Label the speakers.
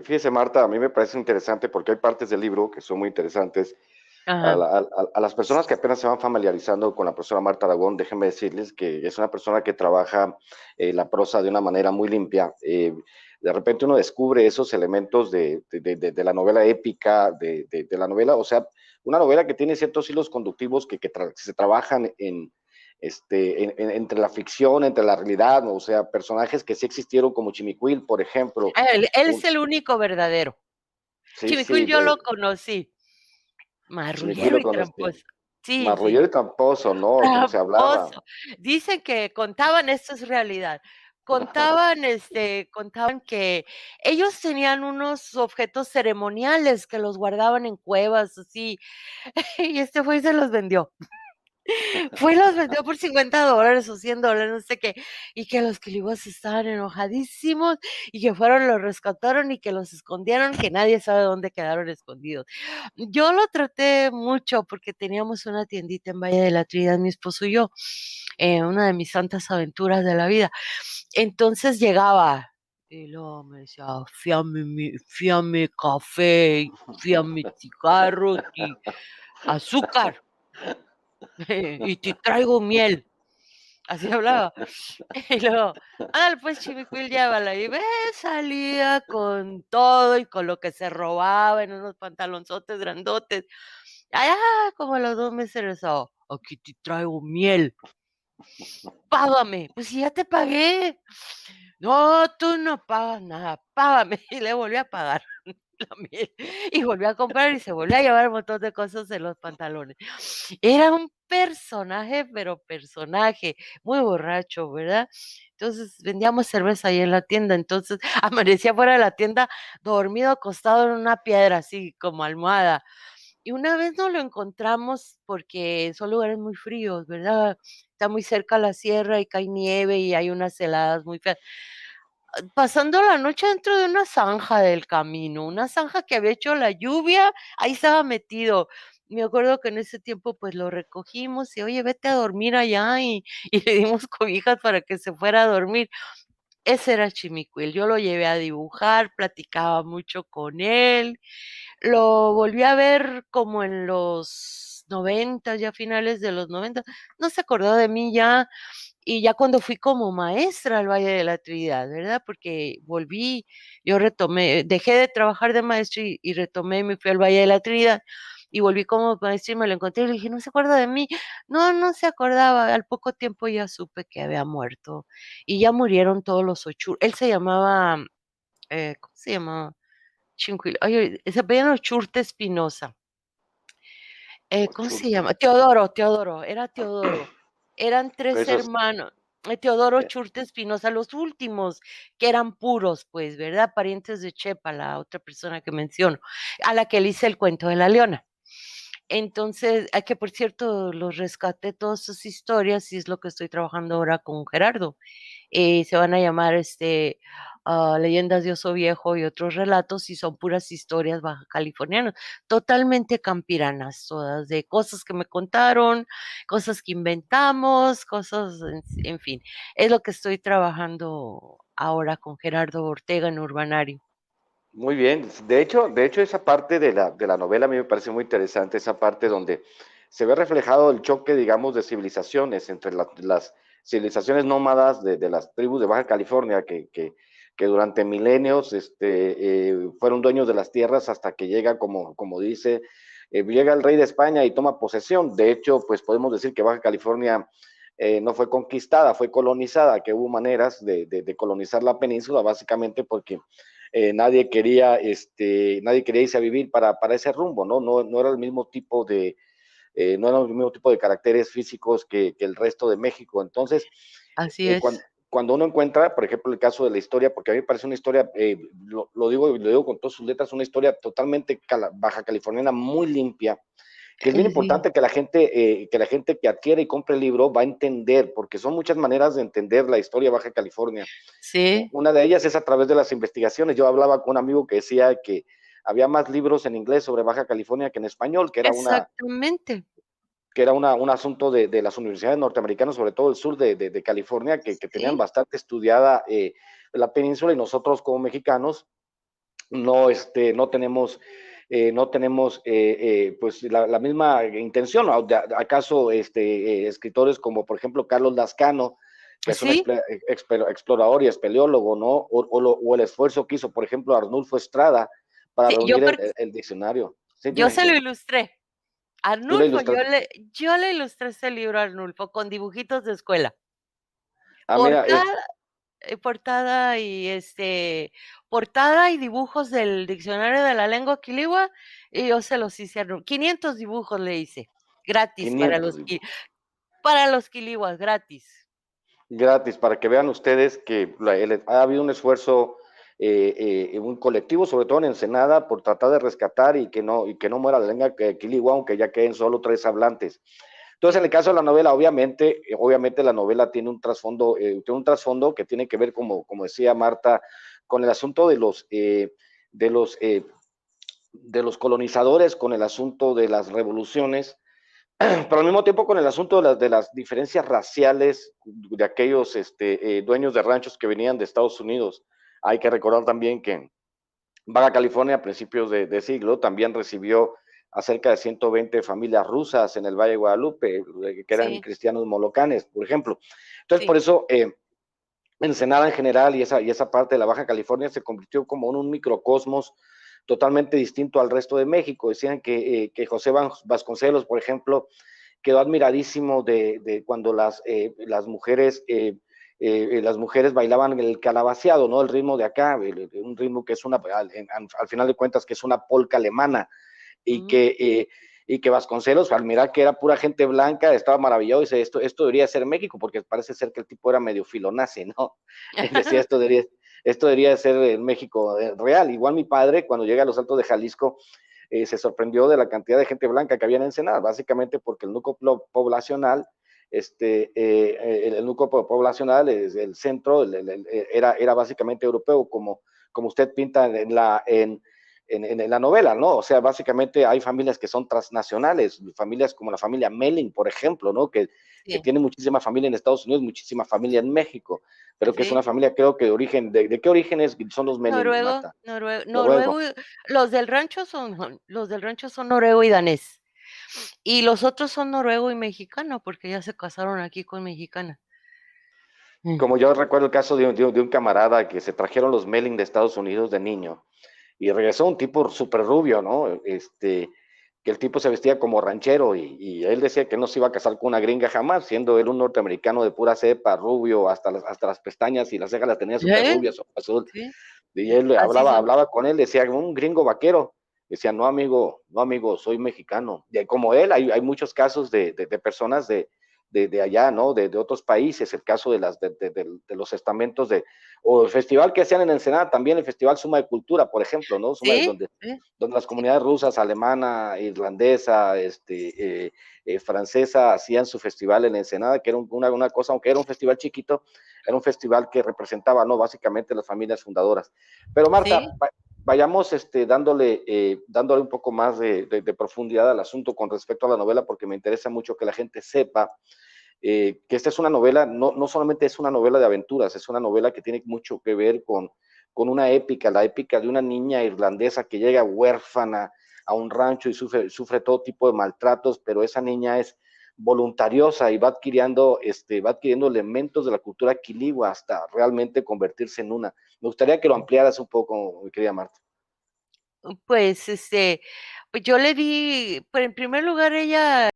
Speaker 1: fíjese, Marta, a mí me parece interesante porque hay partes del libro que son muy interesantes.
Speaker 2: Ajá.
Speaker 1: A las personas que apenas se van familiarizando con la profesora Marta Aragón, déjenme decirles que es una persona que trabaja la prosa de una manera muy limpia. De repente uno descubre esos elementos de la novela épica, de la novela, o sea, una novela que tiene ciertos hilos conductivos que se trabajan entre la ficción, entre la realidad, o sea, personajes que sí existieron como Chimiquil, por ejemplo.
Speaker 2: Él es
Speaker 1: Un-
Speaker 2: el único verdadero.
Speaker 1: sí,
Speaker 2: Chimicuil
Speaker 1: sí,
Speaker 2: yo lo conocí,
Speaker 1: Chimiquil
Speaker 2: marrullero
Speaker 1: lo
Speaker 2: y
Speaker 1: conocí.
Speaker 2: tramposo. Sí, sí,
Speaker 1: Marrullero y tramposo, ¿no? Como se hablaba.
Speaker 2: tramposo. Dicen que contaban, esto es realidad, contaban, contaban que ellos tenían unos objetos ceremoniales que los guardaban en cuevas, así, y este fue y se los vendió. Fue y los vendió por $50 o $100, no sé qué, y que los quilibos estaban enojadísimos y que fueron, los rescataron y que los escondieron, que nadie sabe dónde quedaron escondidos. Yo lo traté mucho porque teníamos una tiendita en Valle de la Trinidad, mi esposo y yo, una de mis santas aventuras de la vida. Entonces llegaba y luego me decía, fíame café, fíame cigarros y azúcar, y te traigo miel. Así hablaba. Y luego, ándale pues, Chimicuil, llévala. Y ve, salía con todo y con lo que se robaba en unos pantalonzotes grandotes. Allá, como a los 2 meses regresaba, aquí te traigo miel, págame. Pues si ya te pagué. No, tú no pagas nada, págame. Y le volví a pagar la miel. Y volví a comprar y se volvió a llevar un montón de cosas en los pantalones. Era un personaje, pero personaje, muy borracho, ¿verdad? Entonces vendíamos cerveza ahí en la tienda, entonces amanecía fuera de la tienda dormido acostado en una piedra, así como almohada. Y una vez nos lo encontramos porque son lugares muy fríos, ¿verdad? Está muy cerca la sierra y cae nieve y hay unas heladas muy feas. Pasando la noche dentro de una zanja del camino, una zanja que había hecho la lluvia, ahí estaba metido. Me acuerdo que en ese tiempo pues lo recogimos y oye, vete a dormir allá y le dimos cobijas para que se fuera a dormir. Ese era Chimicuil, yo lo llevé a dibujar, platicaba mucho con él, lo volví a ver como en los 90, ya finales de los 90, no se acordó de mí ya, y ya cuando fui como maestra al Valle de la Trinidad, ¿verdad? Porque volví, yo retomé, dejé de trabajar de maestra y retomé y me fui al Valle de la Trinidad y volví como maestra y me lo encontré y le dije, ¿no se acuerda de mí? No, no se acordaba. Al poco tiempo ya supe que había muerto y ya murieron todos los Ochur. Él se llamaba, ¿cómo se llamaba? Chincuil. Oye, se apellidaba Ochurte Espinosa. ¿Cómo se
Speaker 1: Ochurte.
Speaker 2: llama? Teodoro, era Teodoro. Eran tres
Speaker 1: Eso es,
Speaker 2: hermanos. Teodoro
Speaker 1: eh,
Speaker 2: Churte Espinosa, los últimos que eran puros, pues, ¿verdad? Parientes de Chepa, la otra persona que menciono, a la que le hice el cuento de la leona. Entonces, a que por cierto, los rescaté todas sus historias y es lo que estoy trabajando ahora con Gerardo. Se van a llamar Leyendas de Oso Viejo y otros relatos y son puras historias baja californianas, totalmente campiranas, todas de cosas que me contaron, cosas que inventamos, cosas, en fin, es lo que estoy trabajando ahora con Gerardo Ortega en Urbanario.
Speaker 1: muy bien. De hecho, esa parte de la novela a mí me parece muy interesante, esa parte donde se ve reflejado el choque, digamos, de civilizaciones entre las civilizaciones nómadas de las tribus de Baja California que durante milenios fueron dueños de las tierras hasta que llega, como dice, llega el rey de España y toma posesión. De hecho, pues podemos decir que Baja California no fue conquistada, fue colonizada, que hubo maneras de colonizar la península, básicamente porque nadie quería irse a vivir para ese rumbo, ¿no? No era el mismo tipo no era el mismo tipo de caracteres físicos que el resto de México. Entonces,
Speaker 2: Así es.
Speaker 1: cuando uno encuentra, por ejemplo, el caso de la historia, porque a mí me parece una historia, lo digo con todas sus letras, una historia totalmente baja californiana, muy limpia, que es bien
Speaker 2: Sí,
Speaker 1: importante que la gente que adquiere y compre el libro va a entender, porque son muchas maneras de entender la historia de Baja California.
Speaker 2: sí,
Speaker 1: Una de ellas es a través de las investigaciones. Yo hablaba con un amigo que decía que había más libros en inglés sobre Baja California que en español,
Speaker 2: exactamente.
Speaker 1: un asunto de las universidades norteamericanas, sobre todo el sur de California, que tenían
Speaker 2: Sí,
Speaker 1: bastante estudiada la península y nosotros como mexicanos no, no tenemos, pues la misma intención. ¿Acaso escritores como, por ejemplo, Carlos Lascano, que es un
Speaker 2: Sí,
Speaker 1: explorador y espeleólogo, ¿no? O el esfuerzo que hizo, por ejemplo, Arnulfo Estrada para
Speaker 2: sí,
Speaker 1: reunir el diccionario. Sí,
Speaker 2: yo
Speaker 1: dime,
Speaker 2: se lo
Speaker 1: dime.
Speaker 2: ilustré.
Speaker 1: Tú le
Speaker 2: Arnulfo,
Speaker 1: ilustraste.
Speaker 2: yo le ilustré ese libro a Arnulfo con dibujitos de escuela.
Speaker 1: Ah, mira,
Speaker 2: Portada portada y, portada y dibujos del diccionario de la lengua quiligua, y yo se los hice a Arnulfo. 500 dibujos le hice, gratis
Speaker 1: 500 dibujos.
Speaker 2: para los quiliguas, gratis.
Speaker 1: Gratis, para que vean ustedes que ha habido un esfuerzo, un colectivo, sobre todo en Ensenada, por tratar de rescatar y que no muera la lengua quiligua, aunque ya queden solo 3 hablantes. Entonces, en
Speaker 2: Sí,
Speaker 1: el caso de la novela, obviamente la novela tiene un trasfondo que tiene que ver, como decía Marta, con el asunto de los, eh, de los colonizadores, con el asunto de las revoluciones, pero al mismo tiempo con el asunto de las diferencias raciales de aquellos dueños de ranchos que venían de Estados Unidos. Hay que recordar también que Baja California a principios de siglo también recibió a cerca de 120 familias rusas en el Valle de Guadalupe, que eran
Speaker 2: sí,
Speaker 1: cristianos molocanes, por ejemplo. Entonces, por
Speaker 2: sí,
Speaker 1: eso, Ensenada en general y esa parte de la Baja California se convirtió como en un microcosmos totalmente distinto al resto de México. Decían que José Vasconcelos, por ejemplo, quedó admiradísimo de cuando las mujeres bailaban el calabaceado, ¿no? El ritmo de acá, un ritmo que es al final de cuentas, que es una polca alemana, y
Speaker 2: ujú.
Speaker 1: que, eh, y que Vasconcelos, al mirar que era pura gente blanca, estaba maravillado y dice, esto debería ser México, porque parece ser que el tipo era medio filonazi, ¿no? Decía, esto debería ser el México real. Igual mi padre, cuando llega a los Altos de Jalisco, se sorprendió de la cantidad de gente blanca que había en Ensenada, básicamente porque el núcleo poblacional, el núcleo poblacional, el centro, era básicamente europeo, como usted pinta en la novela, ¿no? O sea, básicamente hay familias que son transnacionales, familias como la familia Melling, por ejemplo, ¿no? Que
Speaker 2: Sí,
Speaker 1: tiene muchísima familia en Estados Unidos, muchísima familia en México, pero que es una
Speaker 2: sí,
Speaker 1: familia, creo que de origen, ¿de qué orígenes son los Melling,
Speaker 2: noruego,
Speaker 1: Marta?
Speaker 2: noruego,
Speaker 1: Noruego.
Speaker 2: los del rancho son noruego y danés, y los otros son noruego y mexicano, porque ya se casaron aquí con mexicana. Mm.
Speaker 1: Como yo recuerdo el caso de un camarada que se trajeron los Melling de Estados Unidos de niño y regresó un tipo súper rubio, ¿no? Que el tipo se vestía como ranchero y él decía que no se iba a casar con una gringa jamás, siendo él un norteamericano de pura cepa, rubio, hasta las pestañas y las cejas las tenía súper
Speaker 2: ¿Eh?
Speaker 1: rubias, azul.
Speaker 2: Sí,
Speaker 1: Y él
Speaker 2: así
Speaker 1: hablaba,
Speaker 2: son.
Speaker 1: hablaba con él, decía, un gringo vaquero. Decía, no, amigo, no, amigo, soy mexicano. Y como él, hay muchos casos de personas de allá, ¿no? De otros países, el caso de los estamentos o el festival que hacían en Ensenada, también el Festival Suma de Cultura, por ejemplo, ¿no?
Speaker 2: Sí,
Speaker 1: donde las
Speaker 2: sí,
Speaker 1: comunidades rusas, alemana, irlandesa, francesa, hacían su festival en Ensenada, que era una cosa, aunque era un festival chiquito, era un festival que representaba, ¿no? Básicamente las familias fundadoras. Pero Marta,
Speaker 2: sí,
Speaker 1: vayamos dándole un poco más de profundidad al asunto con respecto a la novela, porque me interesa mucho que la gente sepa que esta es una novela, no solamente es una novela de aventuras, es una novela que tiene mucho que ver con una épica, la épica de una niña irlandesa que llega huérfana a un rancho y sufre todo tipo de maltratos, pero esa niña es voluntariosa y va adquiriendo elementos de la cultura quiligua hasta realmente convertirse en una. Me gustaría que lo ampliaras un poco, mi querida Marta.
Speaker 2: pues, pues yo le di, pues en primer lugar ella